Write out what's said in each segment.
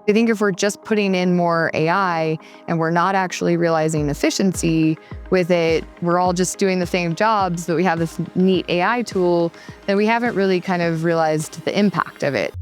I think if we're just putting in more AI and we're not actually realizing efficiency with it, we're all just doing the same jobs, but we have this neat AI tool, then we haven't really kind of realized the impact of it.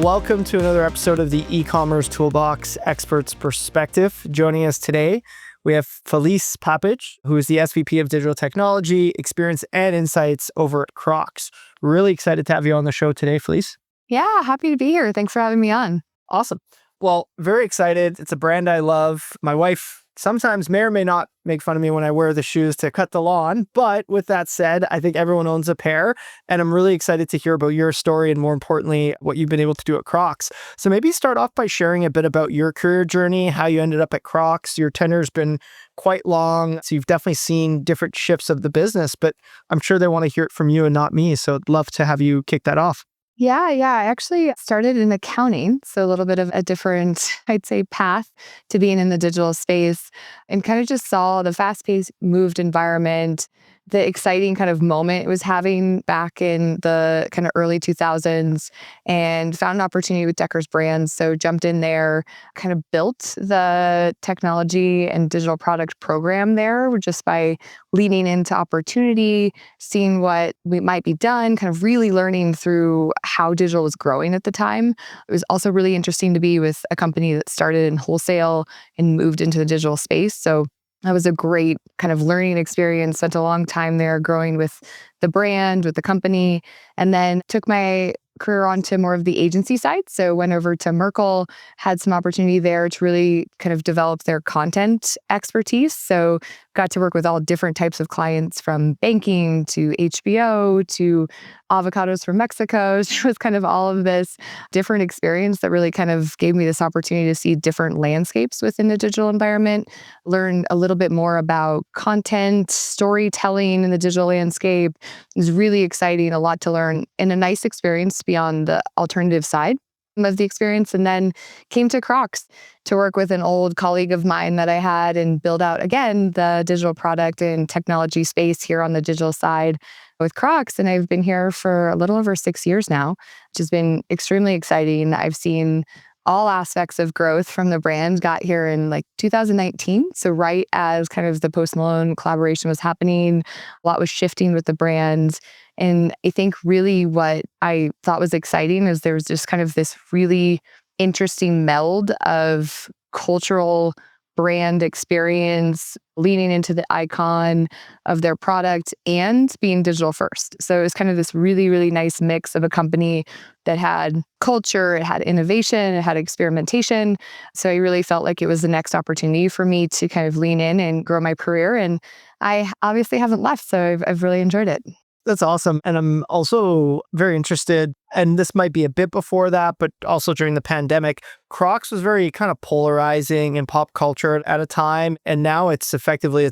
Welcome to another episode of the e-commerce toolbox experts perspective. Joining us today, we have Felice Papich, who is the SVP of Digital Technology, Experience, and Insights over at Crocs. Really excited to have you on the show today, Felice. Yeah, happy to be here. Thanks for having me on. Awesome. Well, very excited. It's a brand I love. My wife sometimes may or may not make fun of me when I wear the shoes to cut the lawn. But with that said, I think everyone owns a pair. And I'm really excited to hear about your story and more importantly, what you've been able to do at Crocs. So maybe start off by sharing a bit about your career journey, how you ended up at Crocs. Your tenure's been quite long. So you've definitely seen different shifts of the business, but I'm sure they want to hear it from you and not me. So I'd love to have you kick that off. Yeah. I actually started in accounting. So a little bit of a different, I'd say, path to being in the digital space and kind of just saw the fast-paced moved environment, the exciting kind of moment it was having back in the kind of early 2000s and found an opportunity with Deckers Brands. So jumped in there, kind of built the technology and digital product program there just by leaning into opportunity, seeing what we might be done, kind of really learning through how digital was growing at the time. It was also really interesting to be with a company that started in wholesale and moved into the digital space. So that was a great kind of learning experience. Spent a long time there growing with the brand, with the company, and then took my career onto more of the agency side. So went over to Merkle, had some opportunity there to really kind of develop their content expertise. So got to work with all different types of clients from banking to HBO to avocados from Mexico. It was kind of all of this different experience that really kind of gave me this opportunity to see different landscapes within the digital environment, learn a little bit more about content, storytelling in the digital landscape. It was really exciting, a lot to learn, and a nice experience to be on the alternative side of the experience. And then came to Crocs to work with an old colleague of mine that I had and build out, again, the digital product and technology space here on the digital side with Crocs. And I've been here for a little over 6 years now, which has been extremely exciting. I've seen all aspects of growth from the brand. Got here in like 2019. So right as kind of the Post Malone collaboration was happening, a lot was shifting with the brand. And I think really what I thought was exciting is there was just kind of this really interesting meld of cultural brand experience, leaning into the icon of their product and being digital first. So it was kind of this really, really nice mix of a company that had culture, it had innovation, it had experimentation. So I really felt like it was the next opportunity for me to kind of lean in and grow my career. And I obviously haven't left, so I've really enjoyed it. That's awesome. And I'm also very interested, and this might be a bit before that, but also during the pandemic, Crocs was very kind of polarizing in pop culture at a time. And now it's a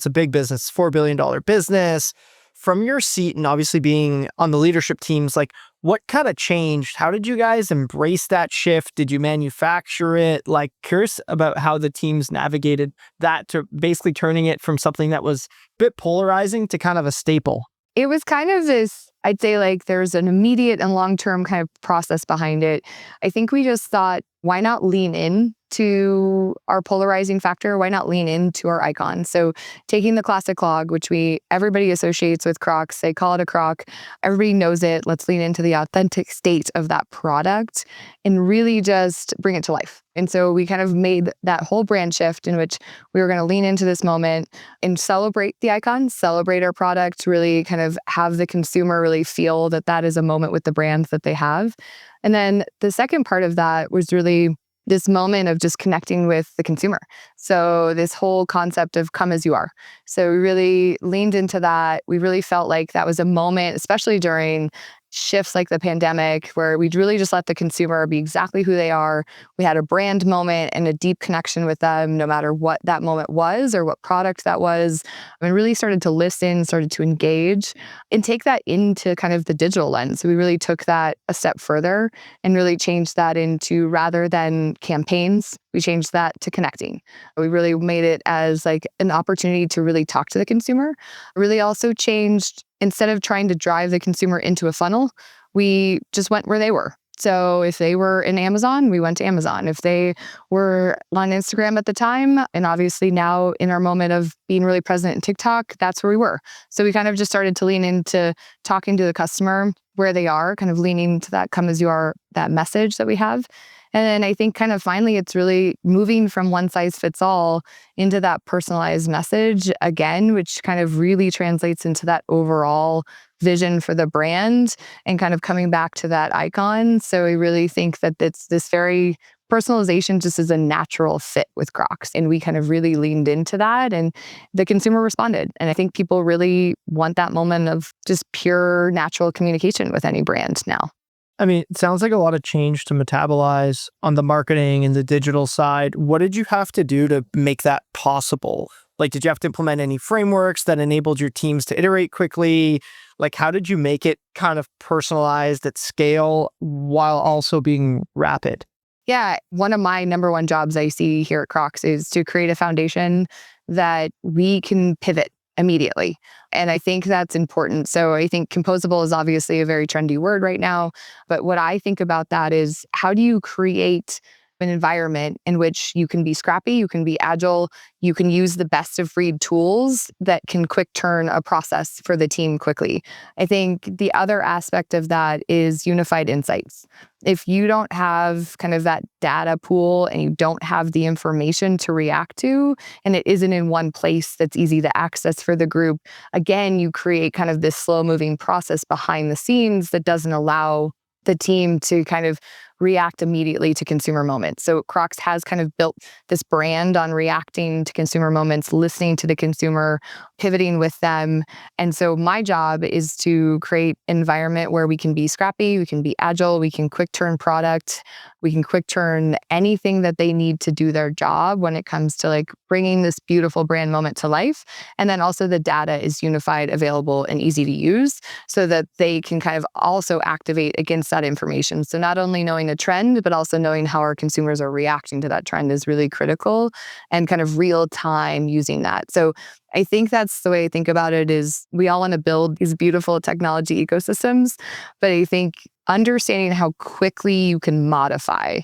big business, $4 billion business. From your seat and obviously being on the leadership teams, like what kind of changed? How did you guys embrace that shift? Did you manufacture it? Like curious about how the teams navigated that to basically turning it from something that was a bit polarizing to kind of a staple. It was kind of this, I'd say like there's an immediate and long-term kind of process behind it. I think we just thought, why not lean in to our polarizing factor? Why not lean into our icon? So taking the classic clog, which everybody associates with Crocs, they call it a Croc. Everybody knows it. Let's lean into the authentic state of that product and really just bring it to life. And so we kind of made that whole brand shift in which we were going to lean into this moment and celebrate the icon, celebrate our product, really kind of have the consumer really feel that that is a moment with the brand that they have. And then the second part of that was really this moment of just connecting with the consumer. So this whole concept of come as you are. So we really leaned into that. We really felt like that was a moment, especially during shifts like the pandemic, where we'd really just let the consumer be exactly who they are. We had a brand moment and a deep connection with them, no matter what that moment was or what product that was. And really started to listen, started to engage and take that into kind of the digital lens. So we really took that a step further and really changed that into, rather than campaigns, we changed that to connecting. We really made it as like an opportunity to really talk to the consumer. Really also changed instead of trying to drive the consumer into a funnel, we just went where they were. So if they were in Amazon, we went to Amazon. If they were on Instagram at the time, and obviously now in our moment of being really present in TikTok, that's where we were. So we kind of just started to lean into talking to the customer where they are, kind of leaning to that come as you are, that message that we have. And then I think kind of finally it's really moving from one size fits all into that personalized message again, which kind of really translates into that overall vision for the brand and kind of coming back to that icon. So I really think that it's this very personalization just is a natural fit with Crocs. And we kind of really leaned into that and the consumer responded. And I think people really want that moment of just pure natural communication with any brand now. I mean, it sounds like a lot of change to metabolize on the marketing and the digital side. What did you have to do to make that possible? Like, did you have to implement any frameworks that enabled your teams to iterate quickly? Like, how did you make it kind of personalized at scale while also being rapid? Yeah, one of my number one jobs I see here at Crocs is to create a foundation that we can pivot immediately. And I think that's important. So I think composable is obviously a very trendy word right now. But what I think about that is how do you create an environment in which you can be scrappy, you can be agile, you can use the best of breed tools that can quick turn a process for the team quickly. I think the other aspect of that is unified insights. If you don't have kind of that data pool and you don't have the information to react to, and it isn't in one place that's easy to access for the group, again, you create kind of this slow moving process behind the scenes that doesn't allow the team to kind of react immediately to consumer moments. So Crocs has kind of built this brand on reacting to consumer moments, listening to the consumer, pivoting with them. And so my job is to create an environment where we can be scrappy, we can be agile, we can quick turn product, we can quick turn anything that they need to do their job when it comes to like bringing this beautiful brand moment to life. And then also the data is unified, available, and easy to use so that they can kind of also activate against that information. So not only knowing a trend, but also knowing how our consumers are reacting to that trend is really critical and kind of real time using that. So I think that's the way I think about it is we all want to build these beautiful technology ecosystems, but I think understanding how quickly you can modify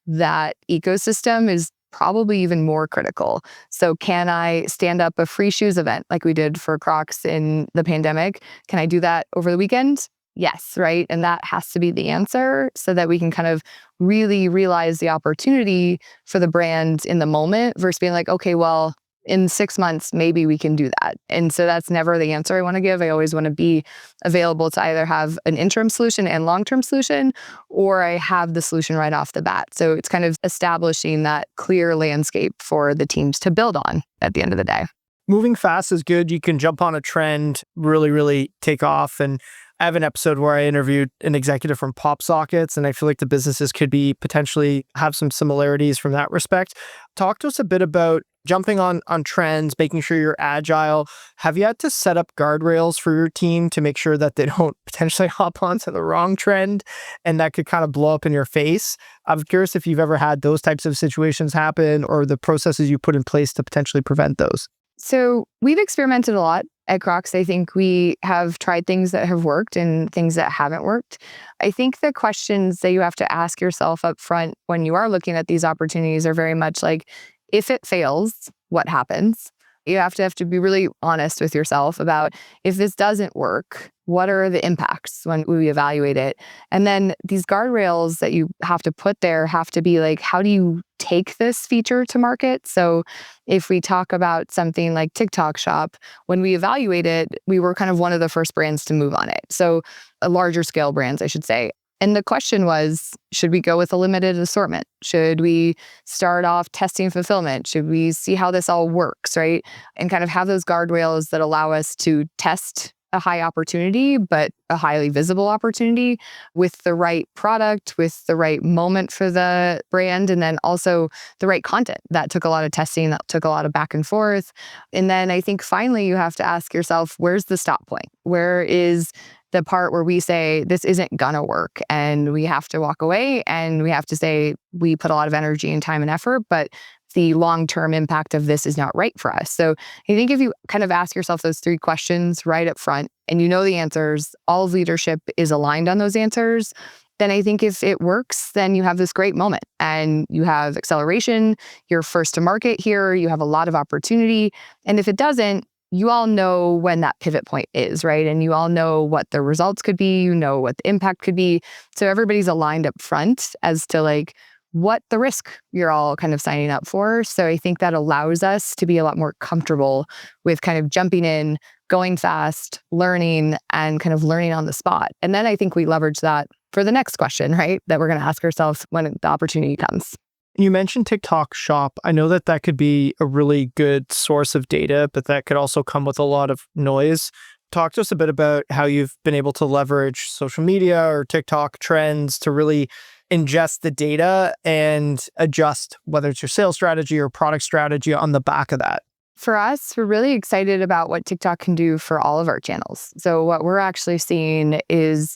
that ecosystem is probably even more critical. So can I stand up a free shoes event like we did for Crocs in the pandemic? Can I do that over the weekend? Yes, right? And that has to be the answer so that we can kind of really realize the opportunity for the brand in the moment versus being like, okay, well, in 6 months, maybe we can do that. And so that's never the answer I want to give. I always want to be available to either have an interim solution and long-term solution, or I have the solution right off the bat. So it's kind of establishing that clear landscape for the teams to build on at the end of the day. Moving fast is good. You can jump on a trend, really take off. And I have an episode where I interviewed an executive from Pop Sockets, and I feel like the businesses could be potentially have some similarities from that respect. Talk to us a bit about jumping on trends, making sure you're agile. Have you had to set up guardrails for your team to make sure that they don't potentially hop onto the wrong trend and that could kind of blow up in your face? I'm curious if you've ever had those types of situations happen or the processes you put in place to potentially prevent those. So we've experimented a lot at Crocs. I think we have tried things that have worked and things that haven't worked. I think the questions that you have to ask yourself up front when you are looking at these opportunities are very much like, if it fails, what happens? You have to be really honest with yourself about if this doesn't work, what are the impacts when we evaluate it? And then these guardrails that you have to put there have to be like, how do you take this feature to market? So if we talk about something like TikTok Shop, when we evaluate it, we were kind of one of the first brands to move on it. So a larger scale brands, I should say. And the question was, should we go with a limited assortment? Should we start off testing fulfillment? Should we see how this all works, right? And kind of have those guardrails that allow us to test a high opportunity, but a highly visible opportunity with the right product, with the right moment for the brand, and then also the right content. That took a lot of testing, that took a lot of back and forth. And then I think finally you have to ask yourself, where's the stop point? Where is the part where we say this isn't gonna work and we have to walk away and we have to say we put a lot of energy and time and effort, but the long-term impact of this is not right for us. So I think if you kind of ask yourself those three questions right up front and you know the answers, all of leadership is aligned on those answers, then I think if it works, then you have this great moment and you have acceleration, you're first to market here, you have a lot of opportunity. And if it doesn't, you all know when that pivot point is, right? And you all know what the results could be, you know what the impact could be. So everybody's aligned up front as to like what the risk you're all kind of signing up for. So I think that allows us to be a lot more comfortable with kind of jumping in, going fast, learning, and kind of learning on the spot. And then I think we leverage that for the next question, right? That we're going to ask ourselves when the opportunity comes. You mentioned TikTok Shop. I know that that could be a really good source of data, but that could also come with a lot of noise. Talk to us a bit about how you've been able to leverage social media or TikTok trends to really ingest the data and adjust whether it's your sales strategy or product strategy on the back of that. For us, we're really excited about what TikTok can do for all of our channels. So what we're actually seeing is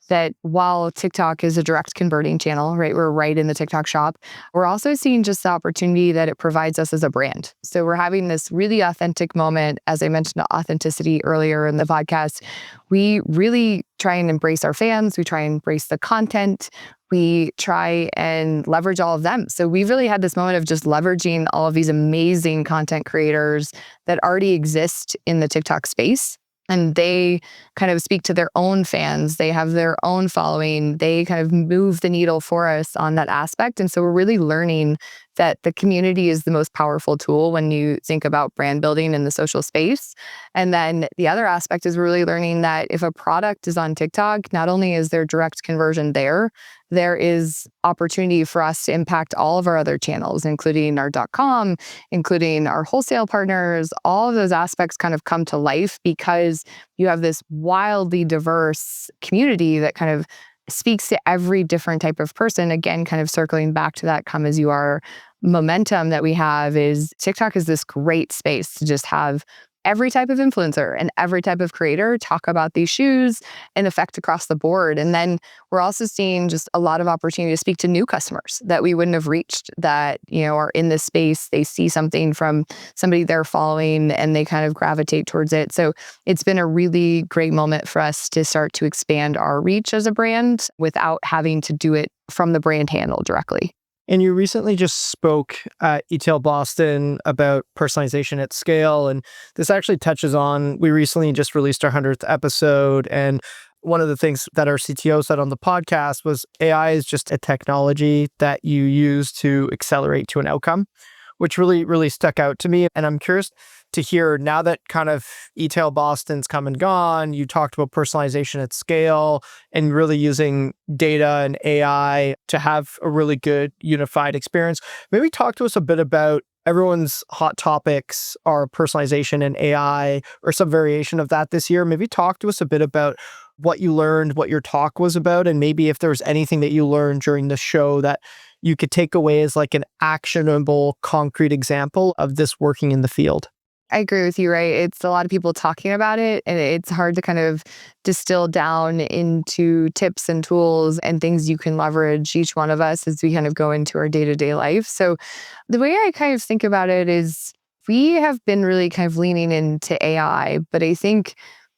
that while TikTok is a direct converting channel, right, we're right in the TikTok shop, we're also seeing just the opportunity that it provides us as a brand. So we're having this really authentic moment. As I mentioned, authenticity earlier in the podcast, we really try and embrace our fans. We try and embrace the content. We try and leverage all of them. So we've really had this moment of just leveraging all of these amazing content creators that already exist in the TikTok space. And they kind of speak to their own fans. They have their own following. They kind of move the needle for us on that aspect. And so we're really learning that the community is the most powerful tool when you think about brand building in the social space. And then the other aspect is really learning that if a product is on TikTok, not only is there direct conversion there is opportunity for us to impact all of our other channels, including our .com, including our wholesale partners. All of those aspects kind of come to life because you have this wildly diverse community that kind of speaks to every different type of person. Again, kind of circling back to that come as you are momentum that we have is TikTok is this great space to just have every type of influencer and every type of creator talk about these shoes and affect across the board. And then we're also seeing just a lot of opportunity to speak to new customers that we wouldn't have reached that, are in this space. They see something from somebody they're following and they kind of gravitate towards it. So it's been a really great moment for us to start to expand our reach as a brand without having to do it from the brand handle directly. And you recently just spoke at ETL Boston about personalization at scale. And this actually touches on, we recently just released our 100th episode. And one of the things that our CTO said on the podcast was AI is just a technology that you use to accelerate to an outcome, which really, really stuck out to me. And I'm curious to hear now that kind of ETL Boston's come and gone, you talked about personalization at scale and really using data and AI to have a really good unified experience. Maybe talk to us a bit about everyone's hot topics are personalization and AI or some variation of that this year. Maybe talk to us a bit about what you learned, what your talk was about, and maybe if there was anything that you learned during the show that you could take away as like an actionable, concrete example of this working in the field. I agree with you, right? It's a lot of people talking about it, and it's hard to kind of distill down into tips and tools and things you can leverage, each one of us, as we kind of go into our day-to-day life. So the way I kind of think about it is we have been really kind of leaning into AI, but I think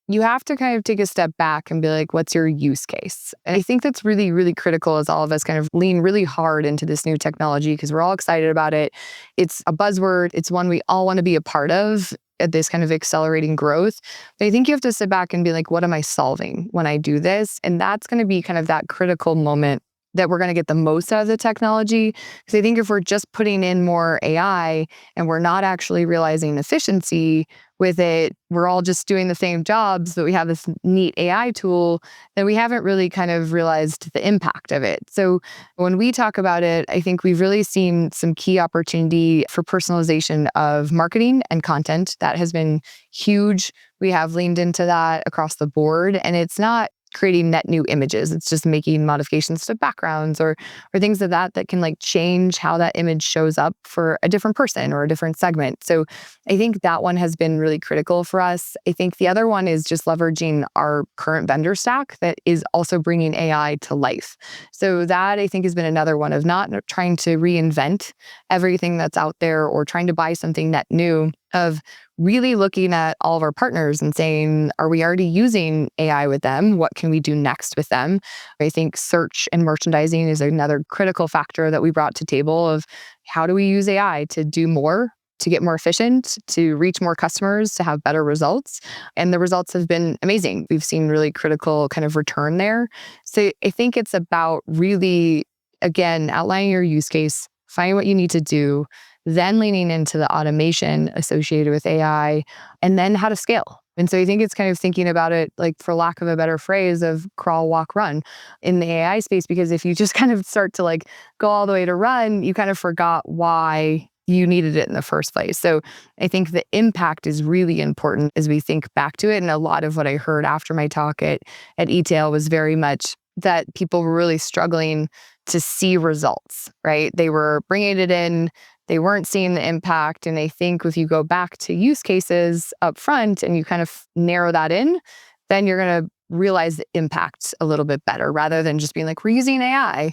you have to kind of take a step back and be like, what's your use case? And I think that's really, really critical as all of us kind of lean really hard into this new technology because we're all excited about it. It's a buzzword. It's one we all want to be a part of at this kind of accelerating growth. But I think you have to sit back and be like, what am I solving when I do this? And that's going to be kind of that critical moment that we're going to get the most out of the technology. Because I think if we're just putting in more AI and we're not actually realizing efficiency with it, we're all just doing the same jobs, but we have this neat AI tool, then we haven't really kind of realized the impact of it. So when we talk about it, I think we've really seen some key opportunity for personalization of marketing and content. That has been huge. We have leaned into that across the board. And it's not creating net new images. It's just making modifications to backgrounds or things of that can like change how that image shows up for a different person or a different segment. So I think that one has been really critical for us. I think the other one is just leveraging our current vendor stack that is also bringing AI to life. So that I think has been another one of not trying to reinvent everything that's out there or trying to buy something net new, of really looking at all of our partners and saying, are we already using AI with them? What can we do next with them? I think search and merchandising is another critical factor that we brought to table of how do we use AI to do more, to get more efficient, to reach more customers, to have better results. And the results have been amazing. We've seen really critical kind of return there. So I think it's about really, again, outlining your use case, finding what you need to do, then leaning into the automation associated with AI, and then how to scale. And so I think it's kind of thinking about it, like, for lack of a better phrase, of crawl, walk, run in the AI space. Because if you just kind of start to like go all the way to run, you kind of forgot why you needed it in the first place. So I think the impact is really important as we think back to it. And a lot of what I heard after my talk at ETAIL was very much that people were really struggling to see results, right? They were bringing it in, they weren't seeing the impact. And I think if you go back to use cases up front and you kind of narrow that in, then you're going to realize the impact a little bit better rather than just being like, we're using AI,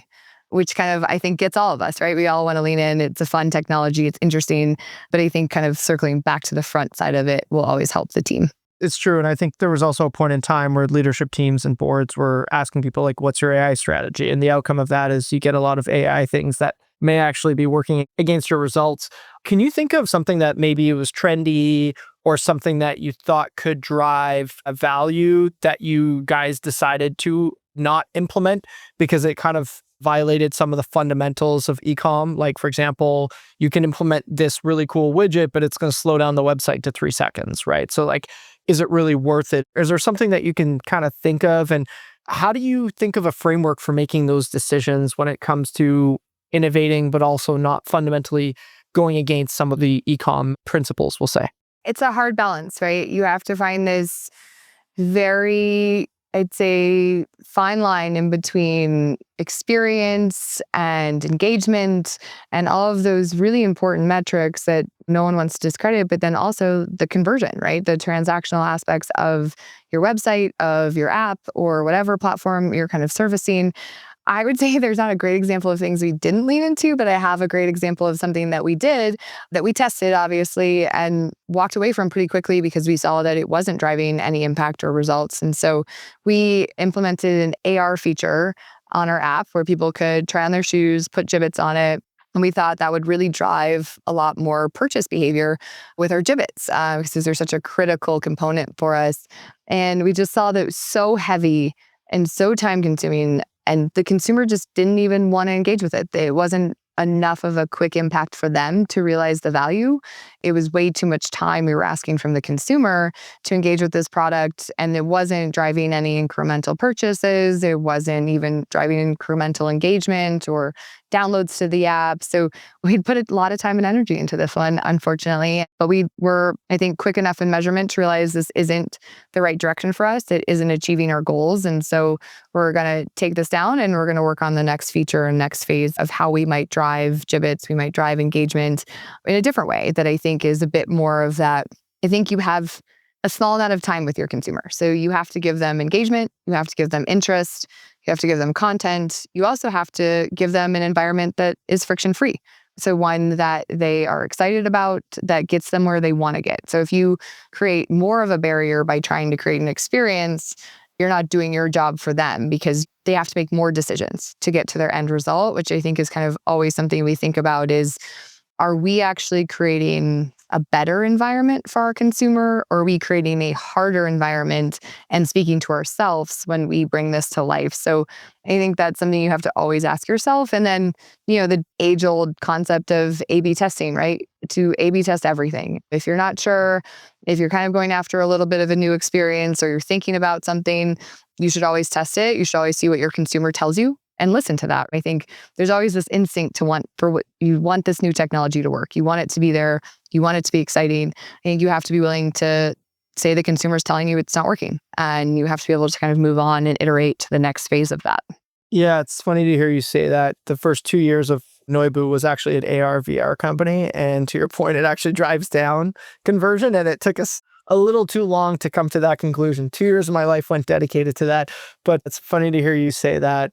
which kind of, I think, gets all of us, right? We all want to lean in. It's a fun technology. It's interesting. But I think kind of circling back to the front side of it will always help the team. It's true. And I think there was also a point in time where leadership teams and boards were asking people like, what's your AI strategy? And the outcome of that is you get a lot of AI things that may actually be working against your results. Can you think of something that maybe it was trendy or something that you thought could drive a value that you guys decided to not implement because it kind of violated some of the fundamentals of ecom? Like, for example, you can implement this really cool widget, but it's going to slow down the website to 3 seconds, right? So like, is it really worth it? Is there something that you can kind of think of? And how do you think of a framework for making those decisions when it comes to innovating, but also not fundamentally going against some of the ecom principles, we'll say? It's a hard balance, right? You have to find this very, I'd say, fine line in between experience and engagement and all of those really important metrics that no one wants to discredit, but then also the conversion, right? The transactional aspects of your website, of your app, or whatever platform you're kind of servicing. I would say there's not a great example of things we didn't lean into, but I have a great example of something that we did, that we tested, obviously, and walked away from pretty quickly because we saw that it wasn't driving any impact or results. And so we implemented an AR feature on our app where people could try on their shoes, put Jibbitz on it. And we thought that would really drive a lot more purchase behavior with our Jibbitz because they're such a critical component for us. And we just saw that it was so heavy and so time consuming. And the consumer just didn't even want to engage with it. It wasn't enough of a quick impact for them to realize the value. It was way too much time we were asking from the consumer to engage with this product. And it wasn't driving any incremental purchases. It wasn't even driving incremental engagement or downloads to the app. So we'd put a lot of time and energy into this one, unfortunately. But we were, I think, quick enough in measurement to realize this isn't the right direction for us. It isn't achieving our goals. And so we're going to take this down and we're going to work on the next feature and next phase of how we might drive Jibbitz, we might drive engagement in a different way that I think is a bit more of that. I think you have a small amount of time with your consumer. So you have to give them engagement, you have to give them interest, you have to give them content. You also have to give them an environment that is friction-free. So one that they are excited about, that gets them where they want to get. So if you create more of a barrier by trying to create an experience, you're not doing your job for them because they have to make more decisions to get to their end result, which I think is kind of always something we think about is, are we actually creating a better environment for our consumer, or are we creating a harder environment and speaking to ourselves when we bring this to life? So I think that's something you have to always ask yourself. And then, the age-old concept of A/B testing, right? To A/B test everything. If you're not sure, if you're kind of going after a little bit of a new experience or you're thinking about something, you should always test it. You should always see what your consumer tells you and listen to that. I think there's always this instinct to want this new technology to work. You want it to be there. You want it to be exciting. I think you have to be willing to say the consumer's telling you it's not working. And you have to be able to kind of move on and iterate to the next phase of that. Yeah, it's funny to hear you say that. The first 2 years of Noibu was actually an AR VR company. And to your point, it actually drives down conversion. And it took us a little too long to come to that conclusion. 2 years of my life went dedicated to that. But it's funny to hear you say that.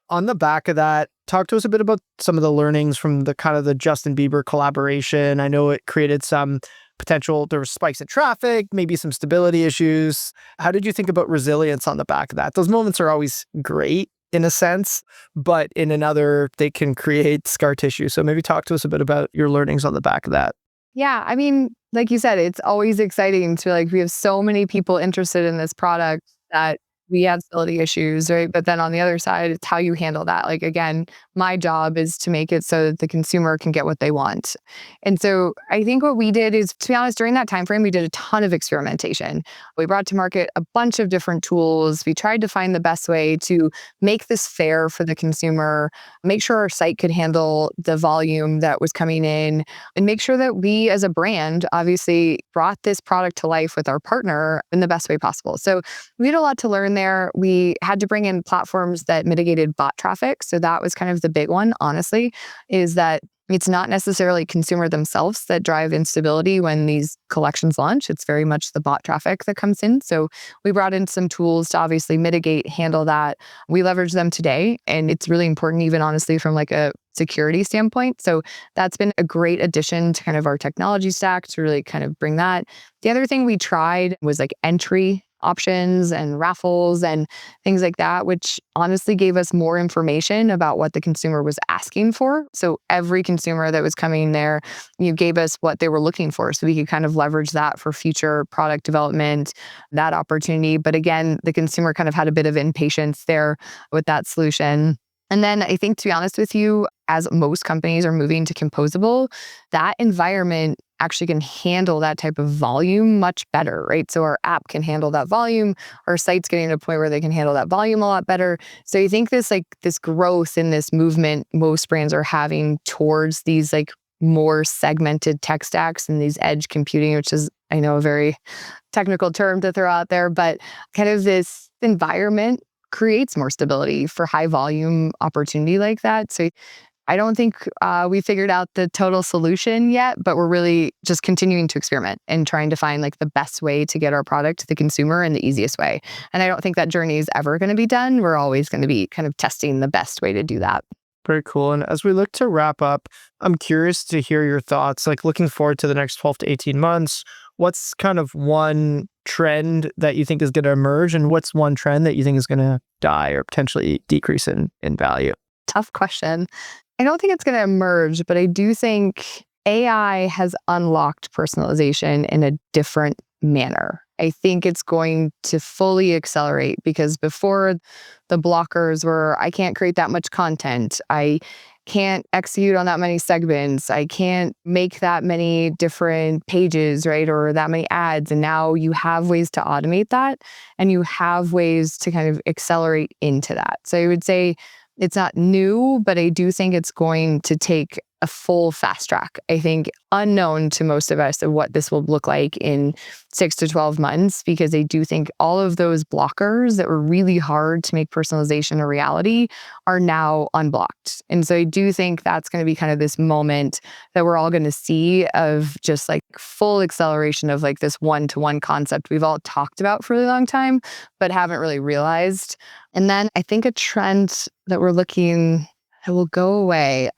On the back of that, talk to us a bit about some of the learnings from the kind of the Justin Bieber collaboration. I know it created some potential, there were spikes in traffic, maybe some stability issues. How did you think about resilience on the back of that? Those moments are always great in a sense, but in another, they can create scar tissue. So maybe talk to us a bit about your learnings on the back of that. Yeah, I mean, like you said, it's always exciting to like, we have so many people interested in this product that we have stability issues, right? But then on the other side, it's how you handle that. Like, again, my job is to make it so that the consumer can get what they want. And so I think what we did is, to be honest, during that time frame, we did a ton of experimentation. We brought to market a bunch of different tools. We tried to find the best way to make this fair for the consumer, make sure our site could handle the volume that was coming in, and make sure that we as a brand obviously brought this product to life with our partner in the best way possible. So we had a lot to learn there. We had to bring in platforms that mitigated bot traffic. So that was kind of the big one, honestly, is that it's not necessarily consumer themselves that drive instability when these collections launch. It's very much the bot traffic that comes in. So we brought in some tools to obviously mitigate, handle that. We leverage them today. And it's really important, even honestly, from like a security standpoint. So that's been a great addition to kind of our technology stack to really kind of bring that. The other thing we tried was like entry options and raffles and things like that, which honestly gave us more information about what the consumer was asking for. So every consumer that was coming there, you gave us what they were looking for. So we could kind of leverage that for future product development, that opportunity. But again, the consumer kind of had a bit of impatience there with that solution. And then I think, to be honest with you, as most companies are moving to composable, that environment actually can handle that type of volume much better, right? So our app can handle that volume. Our site's getting to a point where they can handle that volume a lot better. So you think this growth in this movement most brands are having towards these like more segmented tech stacks and these edge computing, which is, I know, a very technical term to throw out there, but kind of this environment creates more stability for high volume opportunity like that. So I don't think we figured out the total solution yet, but we're really just continuing to experiment and trying to find like the best way to get our product to the consumer in the easiest way. And I don't think that journey is ever going to be done. We're always going to be kind of testing the best way to do that. Very cool. And as we look to wrap up, I'm curious to hear your thoughts, like looking forward to the next 12 to 18 months. What's kind of one trend that you think is going to emerge, and what's one trend that you think is going to die or potentially decrease in value? Tough question. I don't think it's going to emerge, but I do think AI has unlocked personalization in a different manner. I think it's going to fully accelerate, because before the blockers were, I can't create that much content. I can't execute on that many segments. I can't make that many different pages, right? Or that many ads. And now you have ways to automate that, and you have ways to kind of accelerate into that. So I would say it's not new, but I do think it's going to take a full fast track. I think unknown to most of us of what this will look like in 6 to 12 months, because I do think all of those blockers that were really hard to make personalization a reality are now unblocked. And so I do think that's going to be kind of this moment that we're all going to see of just like full acceleration of like this one-to-one concept we've all talked about for a really long time, but haven't really realized. And then I think a trend that we're looking that will go away.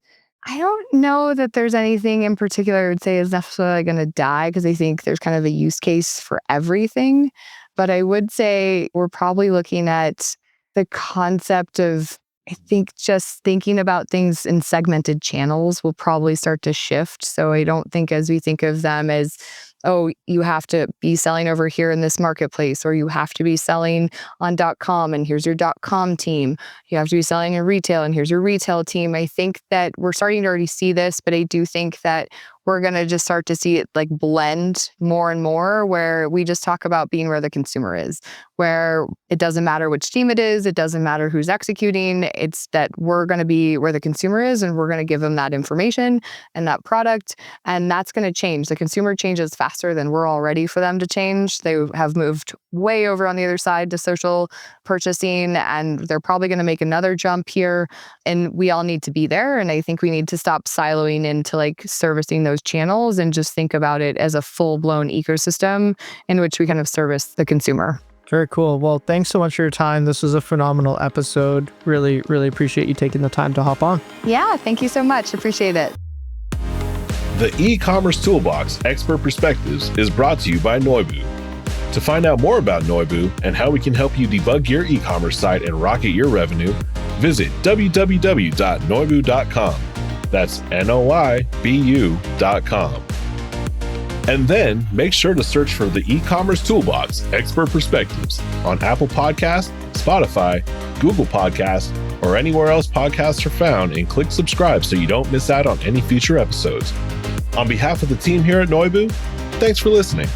I don't know that there's anything in particular I would say is necessarily going to die, because I think there's kind of a use case for everything. But I would say we're probably looking at the concept of, I think, just thinking about things in segmented channels will probably start to shift. So I don't think as we think of them as, oh, you have to be selling over here in this marketplace, or you have to be selling on .com and here's your .com team. You have to be selling in retail and here's your retail team. I think that we're starting to already see this, but I do think that we're going to just start to see it like blend more and more, where we just talk about being where the consumer is, where it doesn't matter which team it is. It doesn't matter who's executing. It's that we're going to be where the consumer is, and we're going to give them that information and that product. And that's going to change. The consumer changes faster faster than we're all ready for them to change. They have moved way over on the other side to social purchasing, and they're probably going to make another jump here. And we all need to be there. And I think we need to stop siloing into like servicing those channels and just think about it as a full-blown ecosystem in which we kind of service the consumer. Very cool. Well, thanks so much for your time. This was a phenomenal episode. Really, really appreciate you taking the time to hop on. Yeah, thank you so much. Appreciate it. The e-commerce toolbox Expert Perspectives is brought to you by Noibu. To find out more about Noibu and how we can help you debug your e-commerce site and rocket your revenue, visit www.noibu.com. That's noibu.com. And then make sure to search for the e-commerce toolbox Expert Perspectives on Apple Podcasts, Spotify, Google Podcasts, or anywhere else podcasts are found, and click subscribe so you don't miss out on any future episodes. On behalf of the team here at Noibu, thanks for listening.